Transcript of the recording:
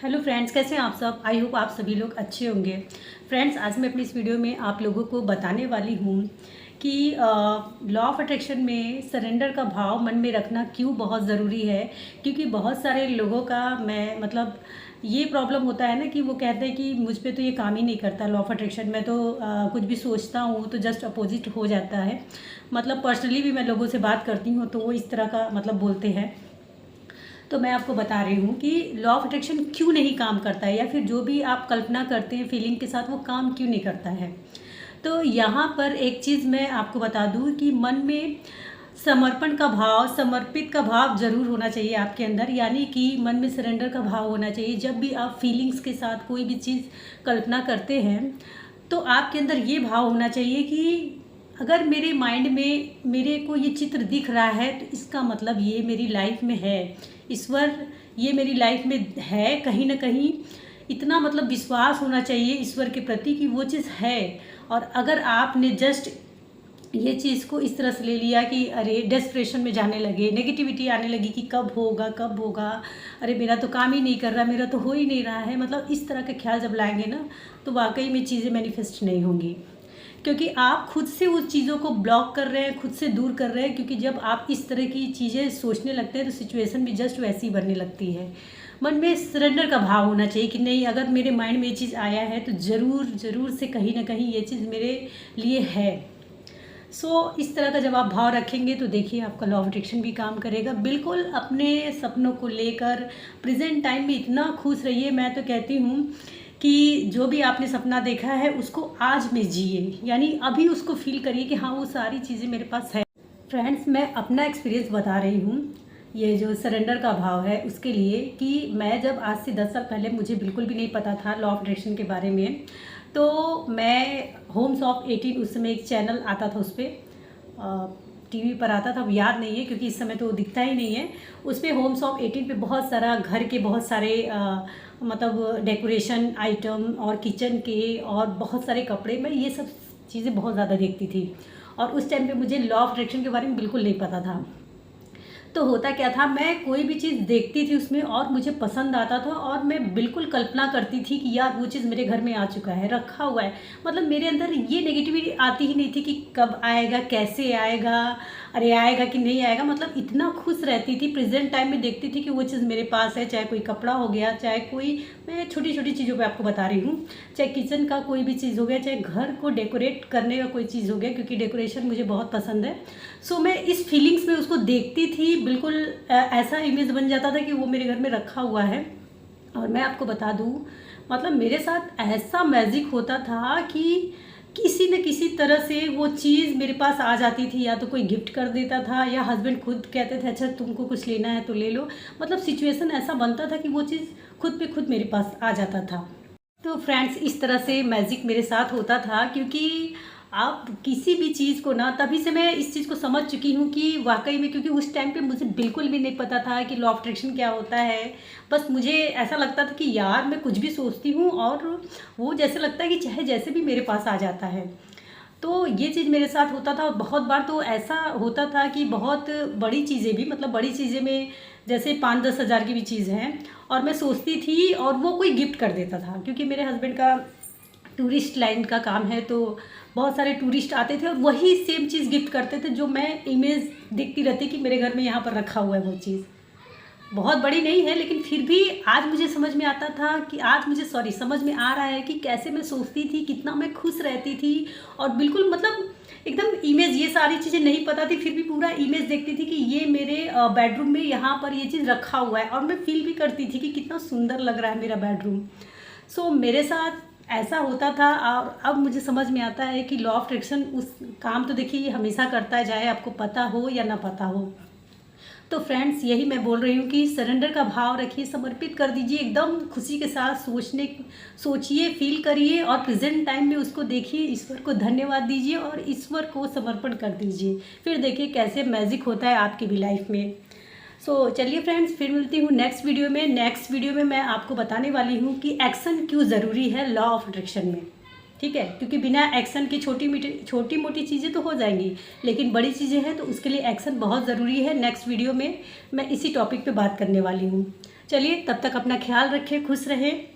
Hello friends, कैसे हैं आप सब। आई होप आप सभी लोग अच्छे होंगे। फ्रेंड्स, आज मैं अपनी इस वीडियो में आप लोगों को बताने वाली हूँ कि लॉ ऑफ अट्रैक्शन में सरेंडर का भाव मन में रखना क्यों बहुत ज़रूरी है। क्योंकि बहुत सारे लोगों का ये प्रॉब्लम होता है ना कि वो कहते हैं कि मुझ पे तो ये काम ही नहीं करता लॉ ऑफ अट्रैक्शन में, तो कुछ भी सोचता हूँ तो जस्ट अपोजिट हो जाता है। मतलब पर्सनली भी मैं लोगों से बात करती हूँ तो वो इस तरह का बोलते हैं। तो मैं आपको बता रही हूँ कि लॉ ऑफ अट्रैक्शन क्यों नहीं काम करता है, या फिर जो भी आप कल्पना करते हैं फीलिंग के साथ वो काम क्यों नहीं करता है। तो यहाँ पर एक चीज़ मैं आपको बता दूँ कि मन में समर्पण का भाव, समर्पित का भाव जरूर होना चाहिए आपके अंदर। यानी कि मन में सरेंडर का भाव होना चाहिए। जब भी आप फीलिंग्स के साथ कोई भी चीज़ कल्पना करते हैं तो आपके अंदर ये भाव होना चाहिए कि अगर मेरे माइंड में मेरे को ये चित्र दिख रहा है तो इसका मतलब ये मेरी लाइफ में है। ईश्वर ये मेरी लाइफ में है कहीं ना कहीं। इतना विश्वास होना चाहिए ईश्वर के प्रति कि वो चीज़ है। और अगर आपने जस्ट ये चीज़ को इस तरह से ले लिया कि अरे डेस्परेशन में जाने लगे, नेगेटिविटी आने लगी कि कब होगा कब होगा, अरे मेरा तो काम ही नहीं कर रहा, मेरा तो हो ही नहीं रहा है, इस तरह के ख्याल जब लाएंगे ना तो वाकई में चीज़ें मैनिफेस्ट नहीं होंगी। क्योंकि आप खुद से उस चीज़ों को ब्लॉक कर रहे हैं, खुद से दूर कर रहे हैं। क्योंकि जब आप इस तरह की चीज़ें सोचने लगते हैं तो सिचुएशन भी जस्ट वैसी ही बनने लगती है। मन में सरेंडर का भाव होना चाहिए कि नहीं, अगर मेरे माइंड में ये चीज़ आया है तो ज़रूर ज़रूर से कहीं ना कहीं ये चीज़ मेरे लिए है। इस तरह का जब आप भाव रखेंगे तो देखिए आपका लॉ ऑफ अट्रैक्शन भी काम करेगा। बिल्कुल अपने सपनों को लेकर प्रेजेंट टाइम में इतना खुश रहिए। मैं तो कहती हूँ कि जो भी आपने सपना देखा है उसको आज में जिए, यानी अभी उसको फील करिए कि हाँ वो सारी चीज़ें मेरे पास है। फ्रेंड्स, मैं अपना एक्सपीरियंस बता रही हूँ ये जो सरेंडर का भाव है उसके लिए, कि मैं जब आज से 10 साल पहले, मुझे बिल्कुल भी नहीं पता था लॉ ऑफ अट्रैक्शन के बारे में। तो मैं होम्स ऑफ 18, उस समय एक चैनल आता था, उस पर टीवी पर आता था, अब याद नहीं है क्योंकि इस समय तो दिखता ही नहीं है। उस पर होम्स ऑफ 18 पे बहुत सारा घर के बहुत सारे डेकोरेशन आइटम और किचन के और बहुत सारे कपड़े, मैं ये सब चीज़ें बहुत ज़्यादा देखती थी। और उस टाइम पे मुझे लॉ ऑफ अट्रैक्शन के बारे में बिल्कुल नहीं पता था। तो होता क्या था, मैं कोई भी चीज़ देखती थी उसमें और मुझे पसंद आता था और मैं बिल्कुल कल्पना करती थी कि यार वो चीज़ मेरे घर में आ चुका है, रखा हुआ है। मेरे अंदर ये नेगेटिविटी आती ही नहीं थी कि कब आएगा, कैसे आएगा, अरे आएगा कि नहीं आएगा। इतना खुश रहती थी, प्रेजेंट टाइम में देखती थी कि वो चीज़ मेरे पास है। चाहे कोई कपड़ा हो गया, चाहे कोई, मैं छोटी छोटी चीज़ों पे आपको बता रही हूँ, चाहे किचन का कोई भी चीज़ हो गया, चाहे घर को डेकोरेट करने का कोई चीज़ हो गया, क्योंकि डेकोरेशन मुझे बहुत पसंद है। मैं इस फीलिंग्स में उसको देखती थी, बिल्कुल ऐसा इमेज बन जाता था कि वो मेरे घर में रखा हुआ है। और मैं आपको बता दूँ, मेरे साथ ऐसा मैजिक होता था कि किसी न किसी तरह से वो चीज़ मेरे पास आ जाती थी। या तो कोई गिफ्ट कर देता था, या हस्बैंड खुद कहते थे अच्छा तुमको कुछ लेना है तो ले लो। सिचुएशन ऐसा बनता था कि वो चीज़ खुद पे खुद मेरे पास आ जाता था। तो फ्रेंड्स, इस तरह से मैजिक मेरे साथ होता था। क्योंकि आप किसी भी चीज़ को ना, तभी से मैं इस चीज़ को समझ चुकी हूँ कि वाकई में, क्योंकि उस टाइम पे मुझे बिल्कुल भी नहीं पता था कि लॉ ऑफ अट्रैक्शन क्या होता है। बस मुझे ऐसा लगता था कि यार मैं कुछ भी सोचती हूँ और वो जैसे लगता है कि चाहे जैसे भी मेरे पास आ जाता है। तो ये चीज़ मेरे साथ होता था। और बहुत बार तो ऐसा होता था कि बहुत बड़ी चीज़ें भी, बड़ी चीज़ें में जैसे 5-10 हज़ार की भी चीज़ है और मैं सोचती थी और वो कोई गिफ्ट कर देता था। क्योंकि मेरे हस्बैंड का टूरिस्ट लाइन का काम है, तो बहुत सारे टूरिस्ट आते थे और वही सेम चीज़ गिफ्ट करते थे जो मैं इमेज देखती रहती कि मेरे घर में यहाँ पर रखा हुआ है। वो चीज़ बहुत बड़ी नहीं है, लेकिन फिर भी आज मुझे समझ में आता था कि समझ में आ रहा है कि कैसे मैं सोचती थी, कितना मैं खुश रहती थी। और बिल्कुल एकदम इमेज, ये सारी चीज़ें नहीं पता थी फिर भी पूरा इमेज देखती थी कि ये मेरे बेडरूम में यहाँ पर ये चीज़ रखा हुआ है। और मैं फील भी करती थी कि कितना सुंदर लग रहा है मेरा बेडरूम। मेरे साथ ऐसा होता था। और अब मुझे समझ में आता है कि लॉ ऑफ अट्रैक्शन उस काम तो देखिए ये हमेशा करता है, चाहे आपको पता हो या ना पता हो। तो फ्रेंड्स, यही मैं बोल रही हूँ कि सरेंडर का भाव रखिए, समर्पित कर दीजिए एकदम खुशी के साथ। सोचिए, फील करिए और प्रेजेंट टाइम में उसको देखिए, ईश्वर को धन्यवाद दीजिए और ईश्वर को समर्पण कर दीजिए। फिर देखिए कैसे मैजिक होता है आपकी भी लाइफ में। चलिए फ्रेंड्स, फिर मिलती हूँ नेक्स्ट वीडियो में। नेक्स्ट वीडियो में मैं आपको बताने वाली हूँ कि एक्शन क्यों ज़रूरी है लॉ ऑफ अट्रैक्शन में। ठीक है, क्योंकि बिना एक्शन की छोटी मोटी चीज़ें तो हो जाएंगी, लेकिन बड़ी चीज़ें हैं तो उसके लिए एक्शन बहुत ज़रूरी है। नेक्स्ट वीडियो में मैं इसी टॉपिक पे बात करने वाली हूँ। चलिए तब तक अपना ख्याल रखें, खुश रहें।